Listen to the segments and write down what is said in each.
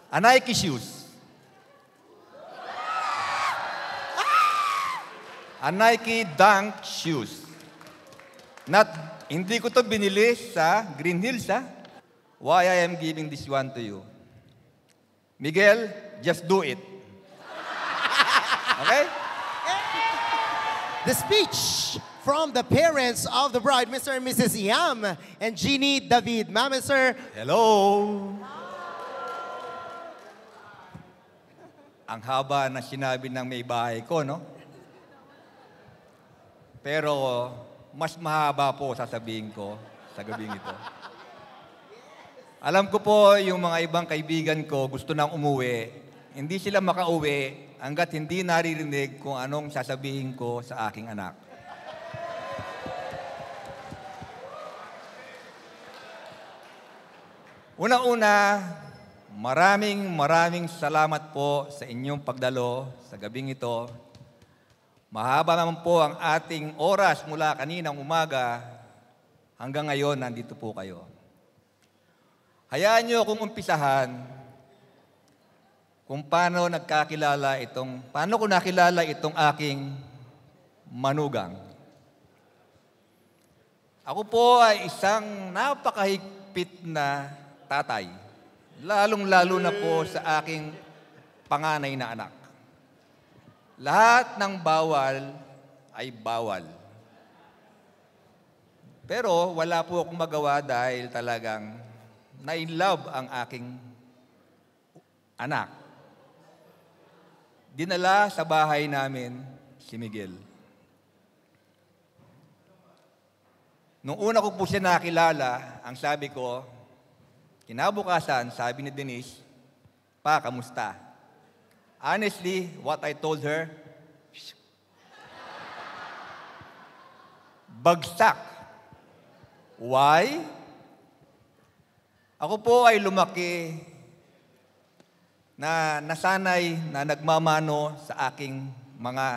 A Nike shoes. A Nike Dunk shoes. Hindi ko to binili sa Green Hills, ha? Why I am giving this one to you? Miguel, just do it. Okay? The speech from the parents of the bride, Mr. and Mrs. Yam and Jeannie David. Ma'am and sir. Hello. Ang haba na sinabi ng may bahay ko, no? Pero mas mahaba po sasabihin ko sa gabing ito. Alam ko po yung mga ibang kaibigan ko gusto nang umuwi. Hindi sila makauwi hanggat hindi naririnig kung anong sasabihin ko sa aking anak. Unang-una, maraming salamat po sa inyong pagdalo sa gabing ito. Mahaba naman po ang ating oras mula kaninang umaga hanggang ngayon nandito po kayo. Hayaan niyo akong umpisahan kung paano ko nakilala itong aking manugang. Ako po ay isang napakahigpit na tatay, lalong-lalo na po sa aking panganay na anak. Lahat ng bawal ay bawal. Pero wala po akong magawa dahil talagang na-in-love ang aking anak. Dinala sa bahay namin si Miguel. Nung una ko po siya nakilala, ang sabi ko, kinabukasan, sabi ni Denise, "Pa, kamusta?" Honestly, what I told her, bagsak. Why? Ako po ay lumaki na nasanay na nagmamano sa aking mga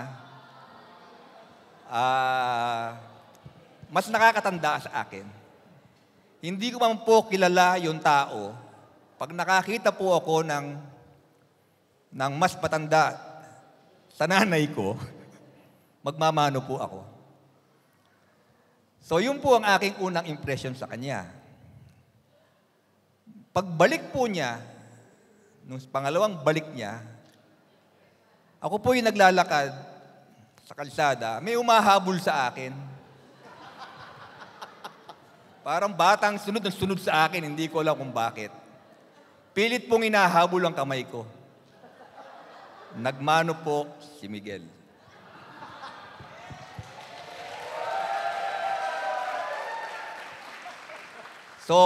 mas nakakatanda sa akin. Hindi ko man po kilala yung tao. Pag nakakita po ako ng mas patanda sa nanay ko, magmamano po ako. So yun po ang aking unang impression sa kanya. Pagbalik po niya, nung pangalawang balik niya, ako po yung naglalakad sa kalsada, may umahabol sa akin. Parang batang sunod ng sunod sa akin, hindi ko alam kung bakit. Pilit pong inahabol ang kamay ko. Nagmano po si Miguel. So,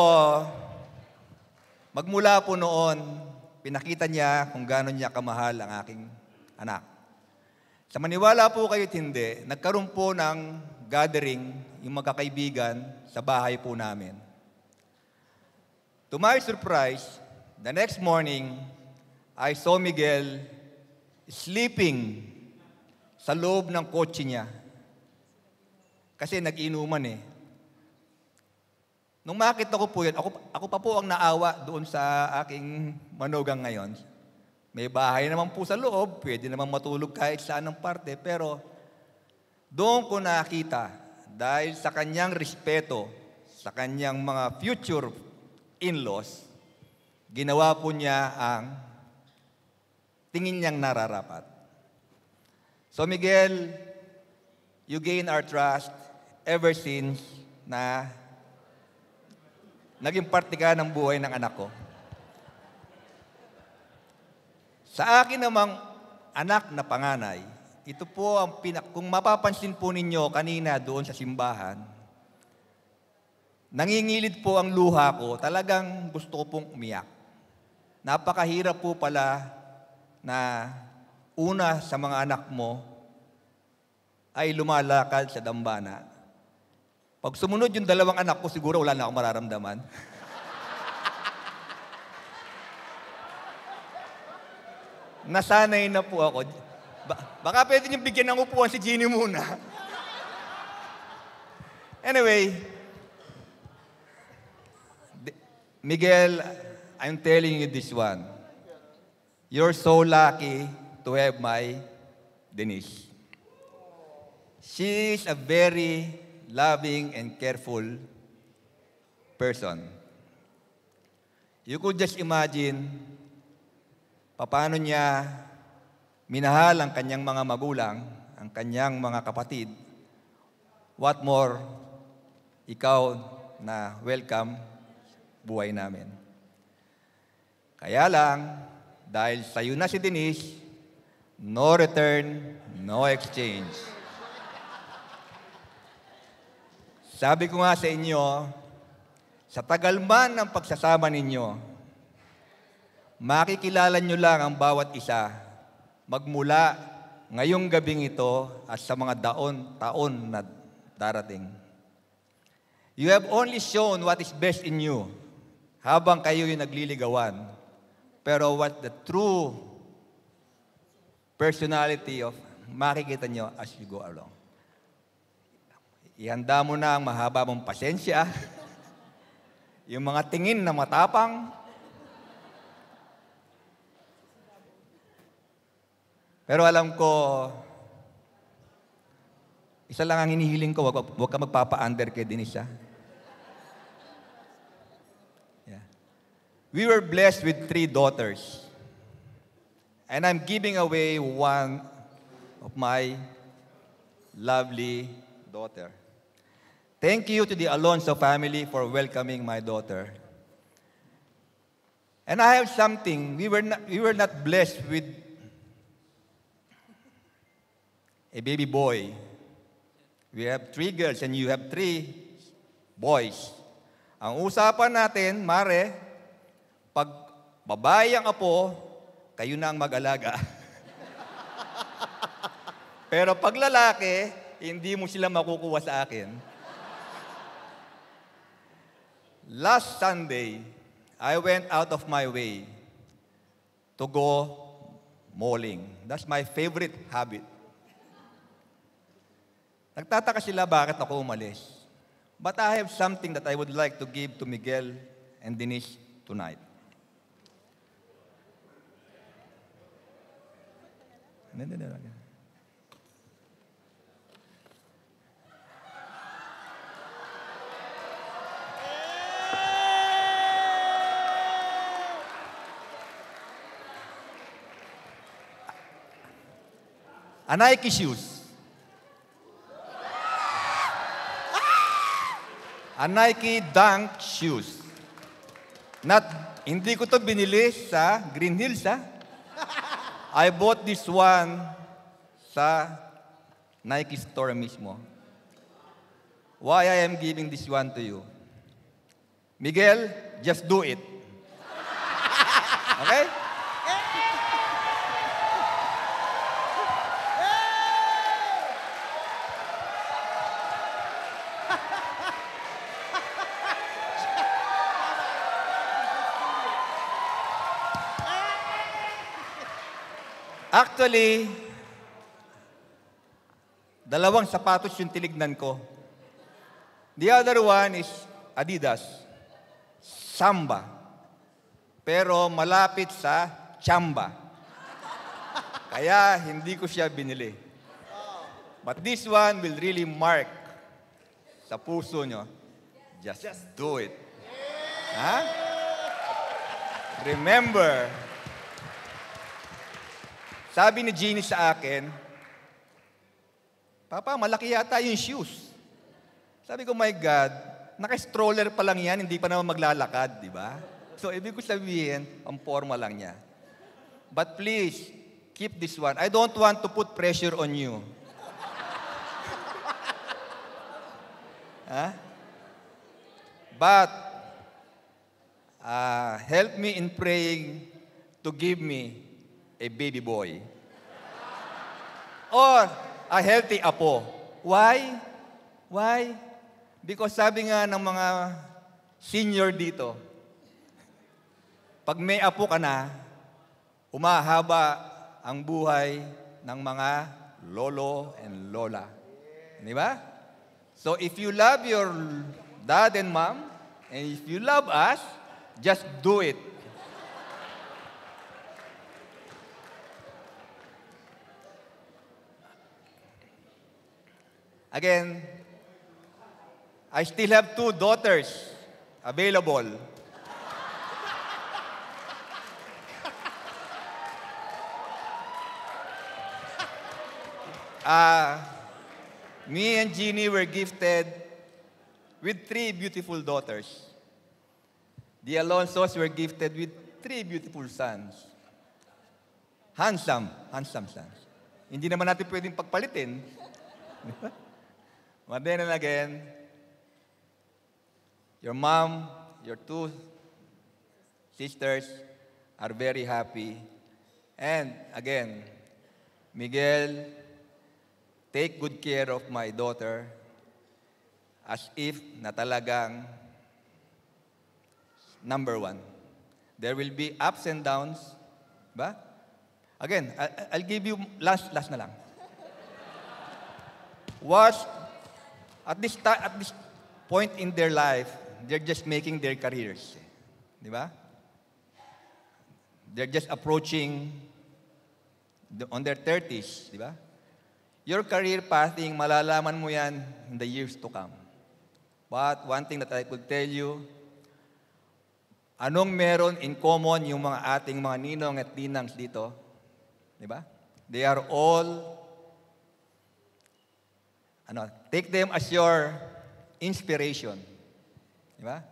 magmula po noon, pinakita niya kung gaano niya kamahal ang aking anak. Sa maniwala po kayo't hindi, nagkaroon po ng gathering yung magkakaibigan sa bahay po namin. To my surprise, the next morning, I saw Miguel sleeping sa loob ng kotse niya. Kasi nag-inuman eh. Nung makita ko po yun, ako pa po ang naawa doon sa aking manugang ngayon. May bahay naman po sa loob, pwede naman matulog kahit saan ng parte, pero doon ko nakita, dahil sa kanyang respeto, sa kanyang mga future in-laws, ginawa po niya ang tingin niyang nararapat. So Miguel, you gain our trust ever since na naging parte ka ng buhay ng anak ko. Sa akin namang anak na panganay, ito po ang kung mapapansin po ninyo kanina doon sa simbahan, nangingilid po ang luha ko, talagang gusto ko pong umiyak. Napakahirap po pala na una sa mga anak mo ay lumalakad sa dambana. Pag sumunod yung dalawang anak ko, siguro wala na akong mararamdaman. Nasanay na po ako. Baka pwede niyong bigyan ng upuan si Jeannie muna. Anyway, Miguel, I'm telling you this one. You're so lucky to have my Denise. She is a very loving and careful person. You could just imagine paano niya minahal ang kanyang mga magulang, ang kanyang mga kapatid. What more, ikaw na welcome buhay namin. Kaya lang, dahil sa'yo na si Denise, no return, no exchange. Sabi ko nga sa inyo, sa tagal man ng pagsasama ninyo, makikilala nyo lang ang bawat isa magmula ngayong gabing ito at sa mga taon na darating. You have only shown what is best in you habang kayo'y nagliligawan. Pero what the true personality of makikita nyo as you go along. Ihanda mo na ang mahaba mong pasensya, yung mga tingin na matapang, pero alam ko, isa lang ang hinihiling ko, huwag ka magpapa-under kay Denise. Yeah. We were blessed with 3 daughters. And I'm giving away one of my lovely daughter. Thank you to the Alonso family for welcoming my daughter. And I have something. We were not blessed with a baby boy. We have 3 girls and you have 3 boys. Ang usapan natin, Mare, pag babae ang apo, kayo na ang mag-alaga. Pero pag lalaki, hindi mo sila makukuha sa akin. Last Sunday, I went out of my way to go mauling. That's my favorite habit. Nagtataka sila bakit ako umalis. But I have something that I would like to give to Miguel and Denise tonight. A Nike shoes. A Nike Dunk shoes. Hindi ko to binili sa Green Hills, ha? I bought this one sa Nike store mismo. Why I am giving this one to you? Miguel, just do it. Okay? Actually, 2 sapatos yung tinignan ko. The other one is Adidas, Samba. Pero malapit sa Chamba. Kaya hindi ko siya binili. But this one will really mark sa puso nyo. Just do it. Ha? Remember, sabi ni Jeannie sa akin, Papa, malaki yata yung shoes. Sabi ko, my God, naka-stroller pa lang yan, hindi pa naman maglalakad, di ba? So, ibig ko sabihin, ang forma lang niya. But please, keep this one. I don't want to put pressure on you. Huh? But, help me in praying to give me a baby boy. Or a healthy apo. Why? Why? Because sabi nga ng mga senior dito, pag may apo ka na, umahaba ang buhay ng mga lolo and lola. Di ba? So if you love your dad and mom, and if you love us, just do it. Again, I still have 2 daughters available. Me and Jeannie were gifted with 3 beautiful daughters. The Alonsos were gifted with 3 beautiful sons. Handsome sons. Hindi naman natin pwedeng pagpalitin. But then and again, your mom, your 2 sisters are very happy. And again, Miguel, take good care of my daughter as if na talagang number 1. There will be ups and downs, ba? Again, I'll give you last na lang. At this point in their life, they're just making their careers. Di ba? They're just approaching on their 30s, di ba? Your career pathing, malalaman mo yan in the years to come. But one thing that I could tell you, anong meron in common yung mga ating mga ninong at ninangs dito? Di ba? They are all, take them as your inspiration. Di ba?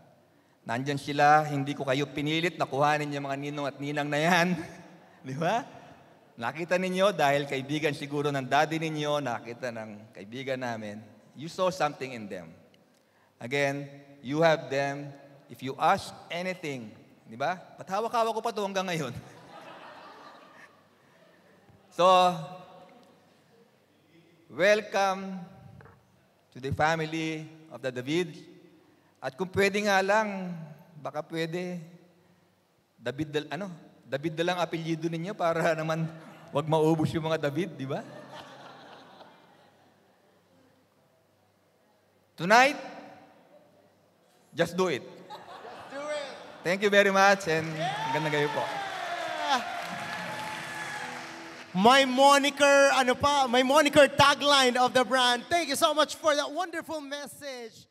Nandyan sila, hindi ko kayo pinilit na kuhanin yung mga ninong at ninang na yan. Di ba? Nakita ninyo dahil kaibigan siguro ng daddy ninyo, nakita ng kaibigan namin. You saw something in them. Again, you have them. If you ask anything, di ba? Patawak-hawak ko pa ito hanggang ngayon. So, welcome to the family of the David. At kung pwede nga lang, baka pwede, David na lang apelyido ninyo para naman wag maubos yung mga David, di ba? Tonight, just do it. Just do it. Thank you very much and magandang gabi po. My moniker tagline of the brand. Thank you so much for that wonderful message.